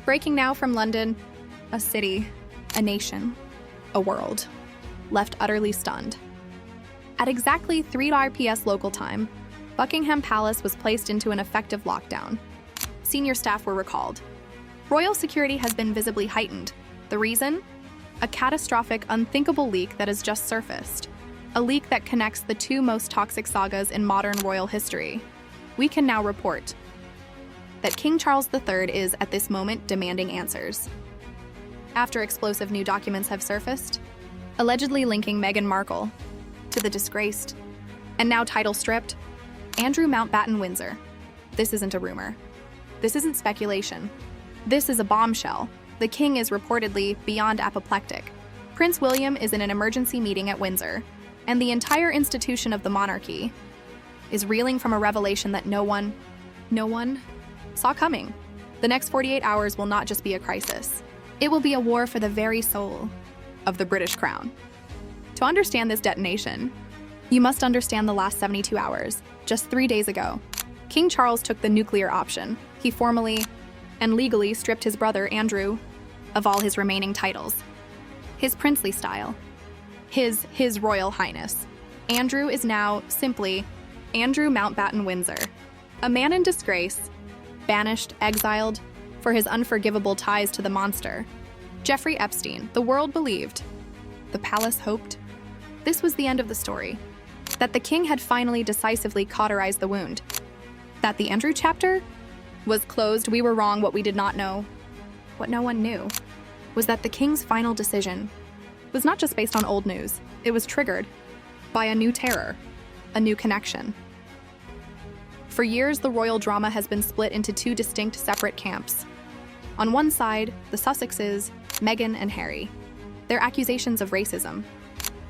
Breaking now from London, a city, a nation, a world, left utterly stunned. At exactly 3 p.m. local time, Buckingham Palace was placed into an effective lockdown. Senior staff were recalled. Royal security has been visibly heightened. The reason? A catastrophic, unthinkable leak that has just surfaced. A leak that connects the 2 most toxic sagas in modern royal history. We can now report that King Charles III is, at this moment, demanding answers. After explosive new documents have surfaced, allegedly linking Meghan Markle to the disgraced, and now title-stripped, Andrew Mountbatten Windsor. This isn't a rumor. This isn't speculation. This is a bombshell. The king is reportedly beyond apoplectic. Prince William is in an emergency meeting at Windsor, and the entire institution of the monarchy is reeling from a revelation that no one saw coming. The next 48 hours will not just be a crisis. It will be a war for the very soul of the British crown. To understand this detonation, you must understand the last 72 hours. Just 3 days ago, King Charles took the nuclear option. He formally and legally stripped his brother, Andrew, of all his remaining titles. His princely style. His Royal Highness. Andrew is now simply Andrew Mountbatten Windsor, a man in disgrace, banished, exiled, for his unforgivable ties to the monster. Jeffrey Epstein, the world believed. The palace hoped. This was the end of the story. That the king had finally decisively cauterized the wound. That the Andrew chapter was closed. We were wrong. What we did not know, what no one knew, was that the king's final decision was not just based on old news. It was triggered by a new terror, a new connection. For years, the royal drama has been split into 2 distinct, separate camps. On one side, the Sussexes, Meghan and Harry. Their accusations of racism,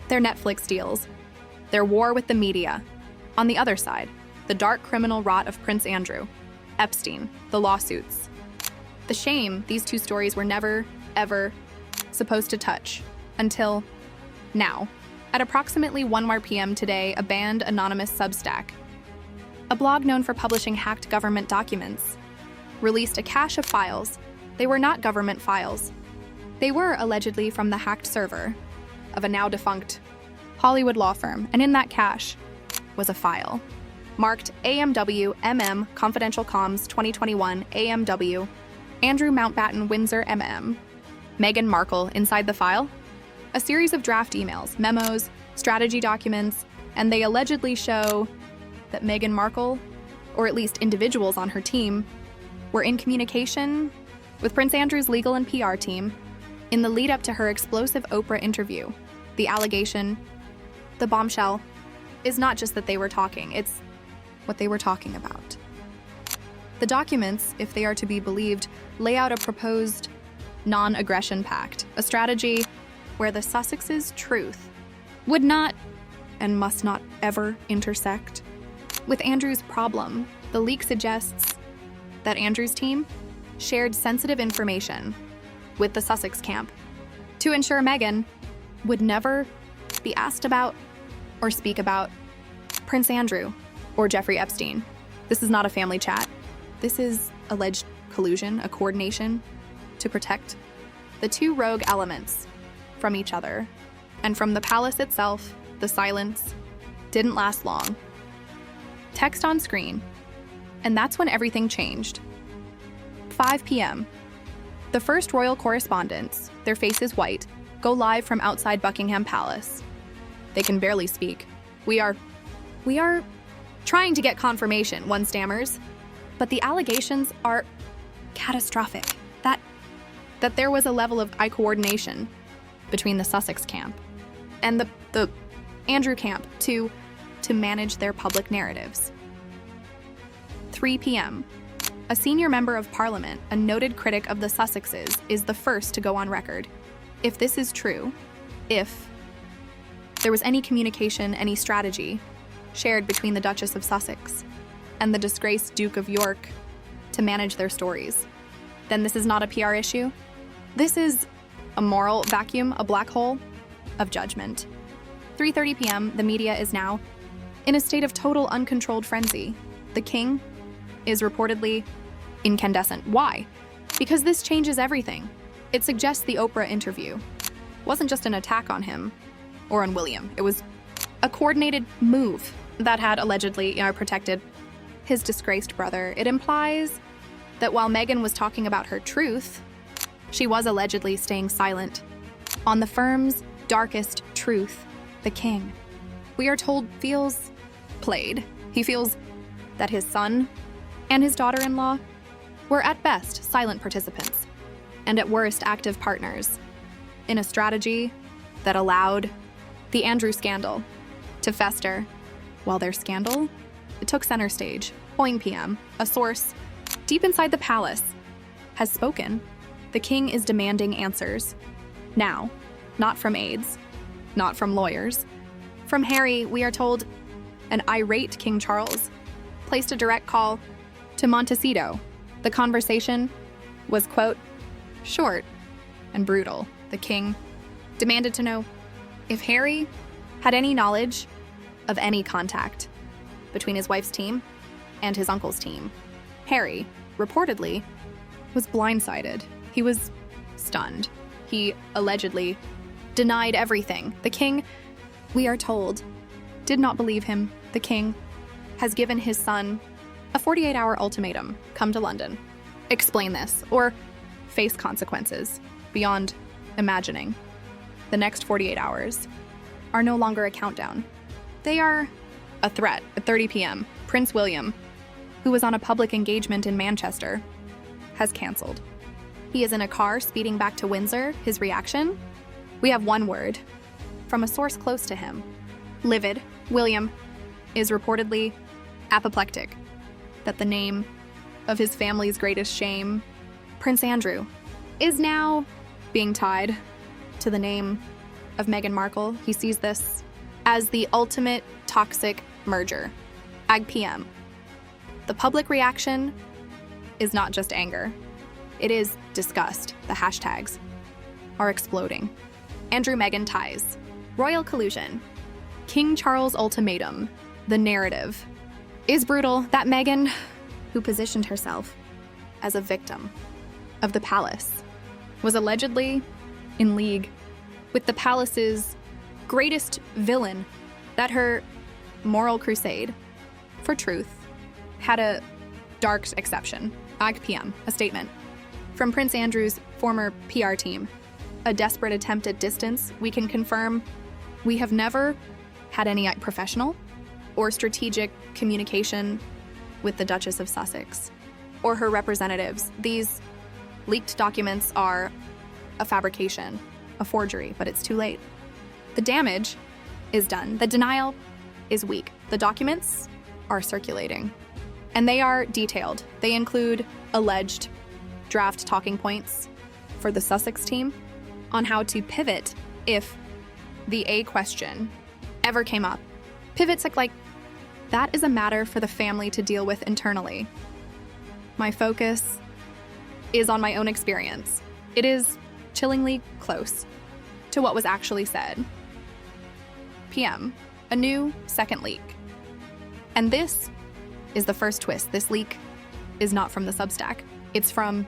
their Netflix deals, their war with the media. On the other side, the dark criminal rot of Prince Andrew, Epstein, the lawsuits. The shame these 2 stories were never, ever supposed to touch until now. At approximately 1 p.m. today, a banned anonymous Substack, a blog known for publishing hacked government documents, released a cache of files. They were not government files. They were allegedly from the hacked server of a now defunct Hollywood law firm, and in that cache was a file marked AMW MM Confidential Comms 2021 AMW Andrew Mountbatten Windsor MM. Meghan Markle inside the file? A series of draft emails, memos, strategy documents, and they allegedly show that Meghan Markle, or at least individuals on her team, were in communication with Prince Andrew's legal and PR team in the lead up to her explosive Oprah interview. The allegation, the bombshell, is not just that they were talking, it's what they were talking about. The documents, if they are to be believed, lay out a proposed non-aggression pact, a strategy where the Sussexes' truth would not and must not ever intersect with Andrew's problem. The leak suggests that Andrew's team shared sensitive information with the Sussex camp to ensure Meghan would never be asked about or speak about Prince Andrew or Jeffrey Epstein. This is not a family chat. This is alleged collusion, a coordination to protect the 2 rogue elements from each other. And from the palace itself, the silence didn't last long. Text on screen, and that's when everything changed. 5 p.m. The first royal correspondents, their faces white, go live from outside Buckingham Palace. They can barely speak. We are trying to get confirmation, one stammers. But the allegations are catastrophic. That there was a level of coordination between the Sussex camp and the Andrew camp to manage their public narratives. 3 p.m. A senior member of Parliament, a noted critic of the Sussexes, is the first to go on record. If this is true, if there was any communication, any strategy shared between the Duchess of Sussex and the disgraced Duke of York to manage their stories, then this is not a PR issue. This is a moral vacuum, a black hole of judgment. 3:30 p.m., the media is now in a state of total uncontrolled frenzy. The king is reportedly incandescent. Why? Because this changes everything. It suggests the Oprah interview wasn't just an attack on him or on William. It was a coordinated move that had allegedly protected his disgraced brother. It implies that while Meghan was talking about her truth, she was allegedly staying silent on the firm's darkest truth. The king, we are told, feels played. He feels that his son and his daughter-in-law were at best silent participants and at worst active partners in a strategy that allowed the Andrew scandal to fester. While their scandal, it took center stage. PM, a source deep inside the palace, has spoken. The king is demanding answers. Now, not from aides, not from lawyers. From Harry, we are told an irate King Charles placed a direct call to Montecito. The conversation was, quote, short and brutal. The king demanded to know if Harry had any knowledge of any contact between his wife's team and his uncle's team. Harry, reportedly, was blindsided. He was stunned. He allegedly denied everything. The king, we are told, did not believe him. The king has given his son a 48-hour ultimatum. Come to London. Explain this, or face consequences beyond imagining. The next 48 hours are no longer a countdown. They are a threat. At 30 p.m., Prince William, who was on a public engagement in Manchester, has canceled. He is in a car speeding back to Windsor. His reaction? We have one word from a source close to him. Livid. William is reportedly apoplectic. That the name of his family's greatest shame, Prince Andrew, is now being tied to the name of Meghan Markle. He sees this as the ultimate toxic merger. PM. The public reaction is not just anger. It is disgust. The hashtags are exploding. Andrew Meghan ties. Royal collusion. King Charles ultimatum. The narrative is brutal that Meghan, who positioned herself as a victim of the palace, was allegedly in league with the palace's greatest villain, that her moral crusade for truth had a dark exception. PM, a statement from Prince Andrew's former PR team. A desperate attempt at distance. We can confirm we have never had any professional or strategic communication with the Duchess of Sussex or her representatives. These leaked documents are a fabrication, a forgery, but it's too late. The damage is done. The denial is weak. The documents are circulating, and they are detailed. They include alleged draft talking points for the Sussex team on how to pivot if the A question ever came up. Pivots like that is a matter for the family to deal with internally. My focus is on my own experience. It is chillingly close to what was actually said. PM, a new second leak. And this is the first twist. This leak is not from the Substack. It's from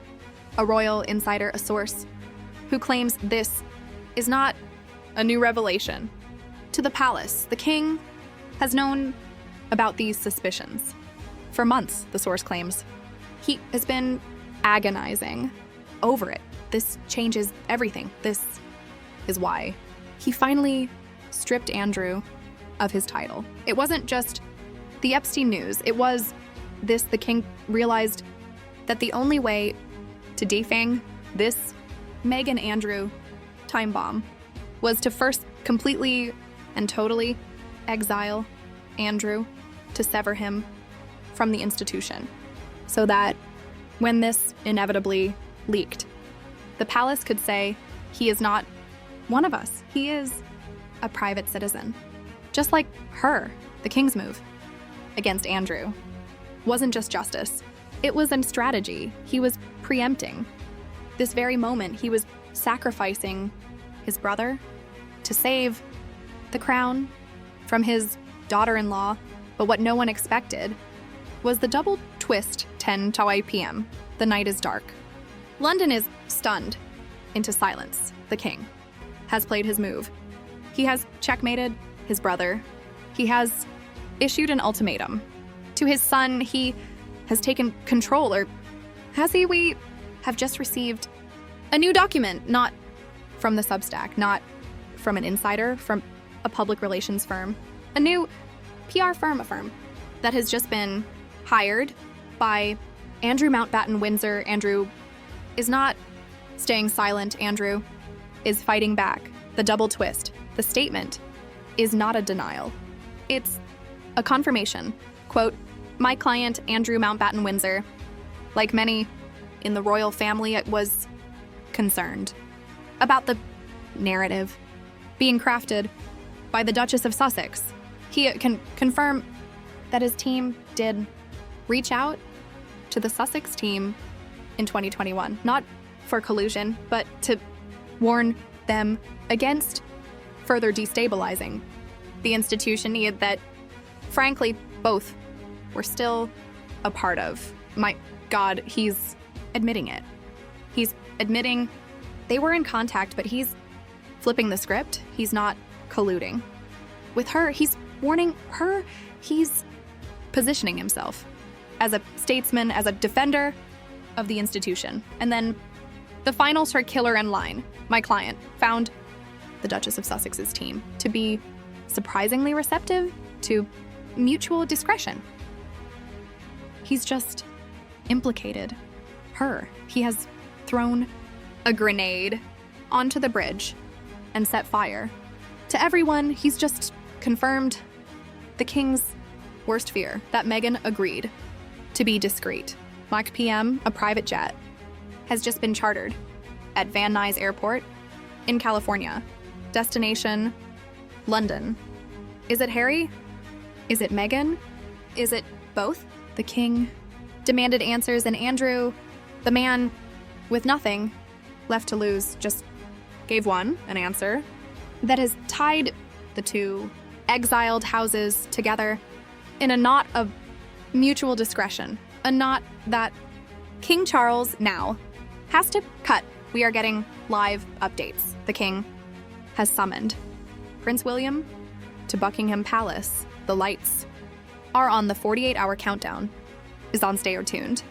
a royal insider, a source, who claims this is not a new revelation to the palace. The king has known about these suspicions for months, the source claims. He has been agonizing over it. This changes everything. This is why he finally stripped Andrew of his title. It wasn't just the Epstein news. It was this. The king realized that the only way to defang this Meghan-Andrew time bomb was to first completely and totally exile Andrew, to sever him from the institution, so that when this inevitably leaked, the palace could say, he is not one of us. He is a private citizen. Just like her, the king's move against Andrew wasn't just justice. It was a strategy. He was preempting this very moment. He was sacrificing his brother to save the crown from his daughter-in-law. But what no one expected was the double twist. 10 to 8 p.m. The night is dark. London is stunned into silence. The king has played his move. He has checkmated his brother. He has issued an ultimatum. To his son, he has taken control, or has he? We have just received a new document, not from the Substack, not from an insider, from a public relations firm, a new PR firm that has just been hired by Andrew Mountbatten Windsor. Andrew is not staying silent. Andrew is fighting back. The double twist, the statement, is not a denial. It's a confirmation. Quote, "My client, Andrew Mountbatten Windsor, like many in the royal family, was concerned about the narrative being crafted by the Duchess of Sussex. He can confirm that his team did reach out to the Sussex team in 2021, not for collusion, but to warn them against further destabilizing the institution that, frankly, both were still a part of." My God, he's admitting it. He's admitting they were in contact, but he's flipping the script. He's not colluding with her. He's warning her. He's positioning himself as a statesman, as a defender of the institution. And then the final sort of killer in line, my client found the Duchess of Sussex's team to be surprisingly receptive to mutual discretion. He's just implicated her. He has thrown a grenade onto the bridge and set fire to everyone. He's just confirmed the king's worst fear, that Meghan agreed to be discreet. Mach PM, a private jet, has just been chartered at Van Nuys Airport in California. Destination, London. Is it Harry? Is it Meghan? Is it both? The king demanded answers, and Andrew, the man with nothing left to lose, just gave an answer that has tied the two exiled houses together in a knot of mutual discretion, a knot that King Charles now has to cut. We are getting live updates. The king has summoned Prince William to Buckingham Palace. The lights are on. The 48-hour countdown is on. Stay tuned.